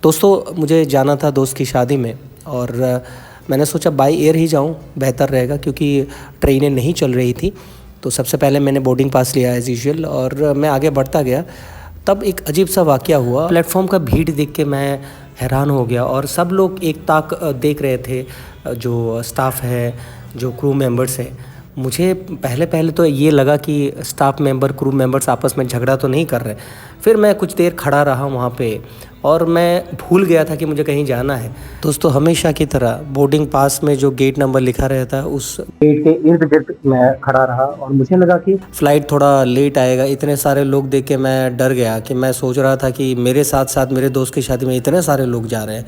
दोस्तों मुझे जाना था दोस्त की शादी में और मैंने सोचा बाई एयर ही जाऊं, बेहतर रहेगा क्योंकि ट्रेनें नहीं चल रही थी। तो सबसे पहले मैंने बोर्डिंग पास लिया एज़ यूजुअल और मैं आगे बढ़ता गया। तब एक अजीब सा वाक़या हुआ। प्लेटफॉर्म का भीड़ देख के मैं हैरान हो गया और सब लोग एक ताक देख रहे थे, जो स्टाफ है, जो क्रू मेंबर्स हैं। मुझे पहले पहले तो ये लगा कि स्टाफ मेंबर, क्रू मेंबर्स आपस में झगड़ा तो नहीं कर रहे। फिर मैं कुछ देर खड़ा रहा वहाँ पे और मैं भूल गया था कि मुझे कहीं जाना है। दोस्तों हमेशा की तरह बोर्डिंग पास में जो गेट नंबर लिखा रहता है उस गेट के इर्द गिर्द मैं खड़ा रहा और मुझे लगा कि फ़्लाइट थोड़ा लेट आएगा। इतने सारे लोग देख के मैं डर गया कि मैं सोच रहा था कि मेरे साथ साथ मेरे दोस्त की शादी में इतने सारे लोग जा रहे हैं।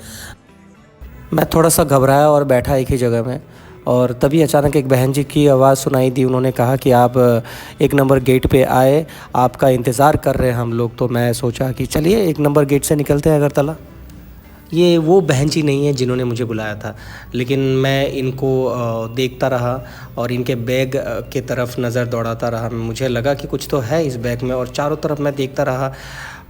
मैं थोड़ा सा घबराया और बैठा एक ही जगह में। और तभी अचानक एक बहन जी की आवाज़ सुनाई दी। उन्होंने कहा कि आप 1 नंबर गेट पे आए, आपका इंतज़ार कर रहे हैं हम लोग। तो मैं सोचा कि चलिए 1 नंबर गेट से निकलते हैं अगरतला। ये वो बहन जी नहीं है जिन्होंने मुझे बुलाया था, लेकिन मैं इनको देखता रहा और इनके बैग के तरफ नज़र दौड़ाता रहा। मुझे लगा कि कुछ तो है इस बैग में और चारों तरफ मैं देखता रहा।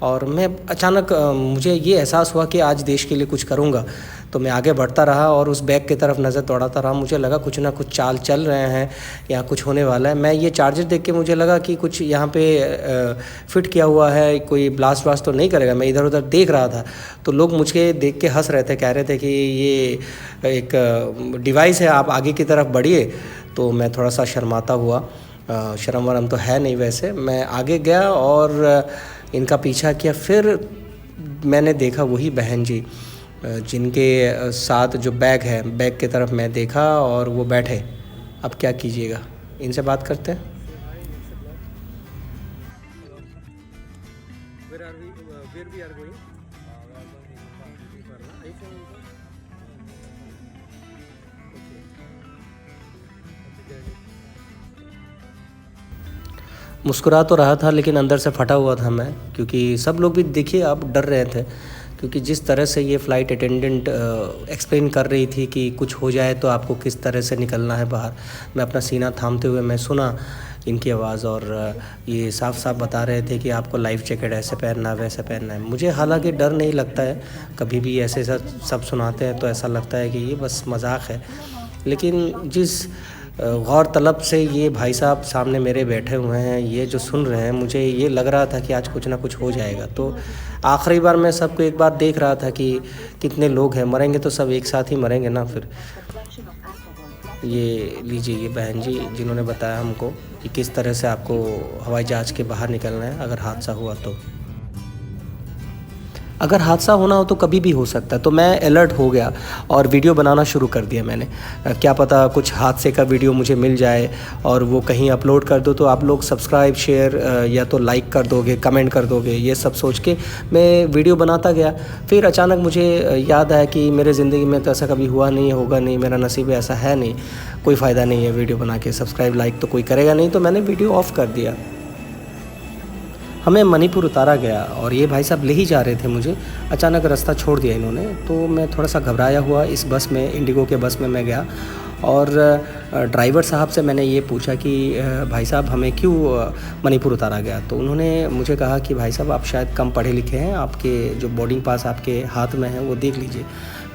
और मैं अचानक मुझे ये एहसास हुआ कि आज देश के लिए कुछ करूँगा। तो मैं आगे बढ़ता रहा और उस बैग की तरफ नज़र दौड़ाता रहा। मुझे लगा कुछ ना कुछ चाल चल रहे हैं, यहाँ कुछ होने वाला है। मैं ये चार्जर देख के मुझे लगा कि कुछ यहाँ पे फिट किया हुआ है, कोई ब्लास्ट वास्ट तो नहीं करेगा। मैं इधर उधर देख रहा था तो लोग मुझे देख के हंस रहे थे, कह रहे थे कि ये एक डिवाइस है, आप आगे की तरफ बढ़िए। तो मैं थोड़ा सा शर्माता हुआ, शर्म वरम तो है नहीं वैसे, मैं आगे गया और इनका पीछा किया। फिर मैंने देखा वही बहन जी जिनके साथ जो बैग है, बैग की तरफ मैं देखा और वो बैठे। अब क्या कीजिएगा, इनसे बात करते हैं। मुस्कुरा तो रहा था लेकिन अंदर से फटा हुआ था मैं, क्योंकि सब लोग भी देखिए आप डर रहे थे। क्योंकि जिस तरह से ये फ़्लाइट अटेंडेंट एक्सप्लेन कर रही थी कि कुछ हो जाए तो आपको किस तरह से निकलना है बाहर, मैं अपना सीना थामते हुए मैं सुना इनकी आवाज़ और ये साफ साफ बता रहे थे कि आपको लाइफ जैकेट ऐसे पहनना है, वैसे पहनना है। मुझे हालांकि डर नहीं लगता है, कभी भी ऐसे सब सुनाते हैं तो ऐसा लगता है कि ये बस मजाक है। लेकिन जिस गौर तलब से ये भाई साहब सामने मेरे बैठे हुए हैं, ये जो सुन रहे हैं, मुझे ये लग रहा था कि आज कुछ ना कुछ हो जाएगा। तो आखिरी बार मैं सबको एक बार देख रहा था कि कितने लोग हैं, मरेंगे तो सब एक साथ ही मरेंगे ना। फिर ये लीजिए, ये बहन जी जिन्होंने बताया हमको कि किस तरह से आपको हवाई जहाज़ के बाहर निकलना है अगर हादसा हुआ तो। अगर हादसा होना हो तो कभी भी हो सकता है। तो मैं अलर्ट हो गया और वीडियो बनाना शुरू कर दिया मैंने। क्या पता कुछ हादसे का वीडियो मुझे मिल जाए और वो कहीं अपलोड कर दो तो आप लोग सब्सक्राइब, शेयर या तो लाइक कर दोगे, कमेंट कर दोगे। ये सब सोच के मैं वीडियो बनाता गया। फिर अचानक मुझे याद आया कि मेरे ज़िंदगी में तो ऐसा कभी हुआ नहीं, होगा नहीं, मेरा नसीब ऐसा है नहीं, कोई फ़ायदा नहीं है वीडियो बना के, सब्सक्राइब लाइक तो कोई करेगा नहीं। तो मैंने वीडियो ऑफ़ कर दिया। हमें मणिपुर उतारा गया और ये भाई साहब ले ही जा रहे थे मुझे। अचानक रास्ता छोड़ दिया इन्होंने, तो मैं थोड़ा सा घबराया हुआ इस बस में, इंडिगो के बस में मैं गया और ड्राइवर साहब से मैंने ये पूछा कि भाई साहब हमें क्यों मणिपुर उतारा गया। तो उन्होंने मुझे कहा कि भाई साहब आप शायद कम पढ़े लिखे हैं, आपके जो बोर्डिंग पास आपके हाथ में है वो देख लीजिए।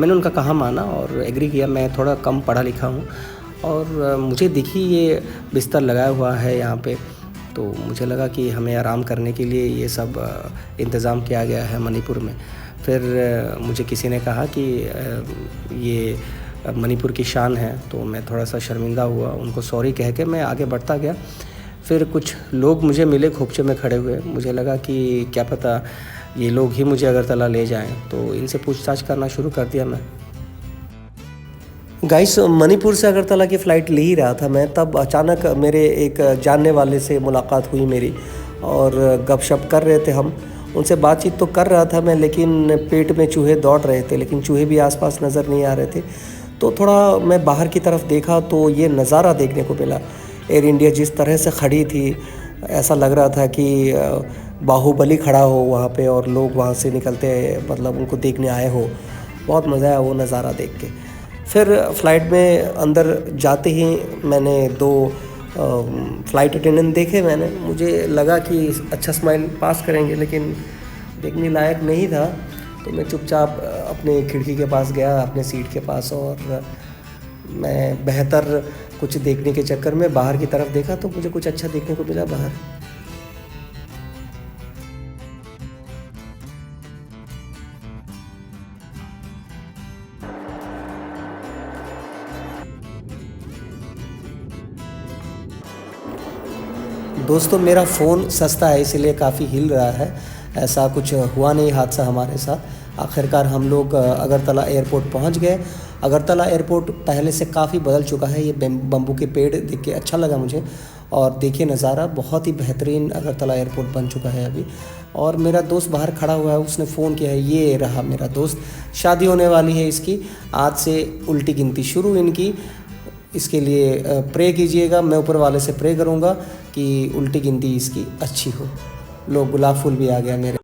मैंने उनका कहा माना और एग्री किया, मैं थोड़ा कम पढ़ा लिखा हूँ। और मुझे दिखी ये बिस्तर लगाया हुआ है यहाँ पे, तो मुझे लगा कि हमें आराम करने के लिए ये सब इंतज़ाम किया गया है मणिपुर में। फिर मुझे किसी ने कहा कि ये मणिपुर की शान है, तो मैं थोड़ा सा शर्मिंदा हुआ, उनको सॉरी कह के मैं आगे बढ़ता गया। फिर कुछ लोग मुझे मिले खोपचे में खड़े हुए। मुझे लगा कि क्या पता ये लोग ही मुझे अगरतला ले जाएं, तो इनसे पूछताछ करना शुरू कर दिया मैं। गाइस मणिपुर से अगरतला की फ़्लाइट ले ही रहा था मैं, तब अचानक मेरे एक जानने वाले से मुलाकात हुई मेरी और गपशप कर रहे थे हम। उनसे बातचीत तो कर रहा था मैं, लेकिन पेट में चूहे दौड़ रहे थे, लेकिन चूहे भी आसपास नज़र नहीं आ रहे थे। तो थोड़ा मैं बाहर की तरफ देखा तो ये नज़ारा देखने को मिला। एयर इंडिया जिस तरह से खड़ी थी, ऐसा लग रहा था कि बाहुबली खड़ा हो वहाँ पे और लोग वहाँ से निकलते मतलब उनको देखने आए हो। बहुत मज़ा आया वो नज़ारा देख के। फिर फ़्लाइट में अंदर जाते ही मैंने 2 फ़्लाइट अटेंडेंट देखे मैंने। मुझे लगा कि अच्छा स्माइल पास करेंगे, लेकिन देखने लायक नहीं था। तो मैं चुपचाप अपने खिड़की के पास गया, अपने सीट के पास, और मैं बेहतर कुछ देखने के चक्कर में बाहर की तरफ देखा तो मुझे कुछ अच्छा देखने को मिला बाहर। दोस्तों मेरा फ़ोन सस्ता है इसीलिए काफ़ी हिल रहा है। ऐसा कुछ हुआ नहीं हादसा हमारे साथ। आखिरकार हम लोग अगरतला एयरपोर्ट पहुंच गए। अगरतला एयरपोर्ट पहले से काफ़ी बदल चुका है। ये बम्बू के पेड़ देख के अच्छा लगा मुझे। और देखिए नज़ारा, बहुत ही बेहतरीन अगरतला एयरपोर्ट बन चुका है अभी। और मेरा दोस्त बाहर खड़ा हुआ है, उसने फ़ोन किया है। ये रहा मेरा दोस्त, शादी होने वाली है इसकी। आज से उल्टी गिनती शुरू इनकी। इसके लिए प्रे कीजिएगा, मैं ऊपर वाले से प्रे करूँगा कि उल्टी गिनती इसकी अच्छी हो। लो गुलाब फूल भी आ गया मेरे।